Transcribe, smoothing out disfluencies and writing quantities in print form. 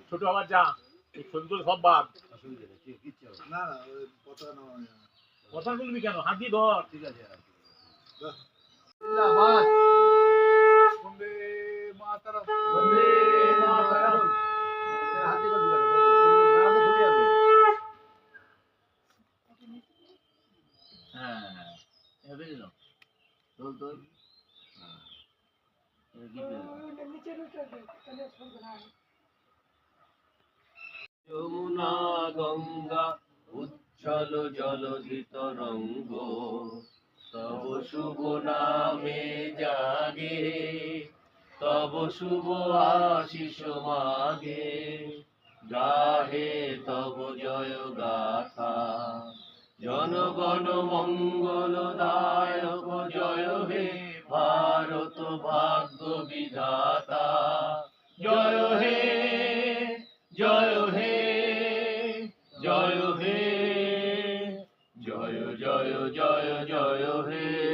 ছোট আবার যা সুন্দর সব বাদ না না পতাকা নামানো যাবে না। কথা বলবি কেন হাত দিয়ে ধর ঠিক আছে জিন্দাবাদ বন্দে মাতরম বন্দে মাতরম হাতে করে দিও নাড়াতে খুলে যাবে হ্যাঁ এভাবে দিল তোল তোল যমুনা গঙ্গা উচ্ছল জলধি তরঙ্গ তব শুভ নামে জাগে তব শুভ আশিস মাগে গাহে তব জয় গাথা জনগণ মঙ্গল দায়ক জয় হে ভারত ভাগ্য বিধাতা জয় হে জয় হে জয় হে জয় জয় জয় জয় হে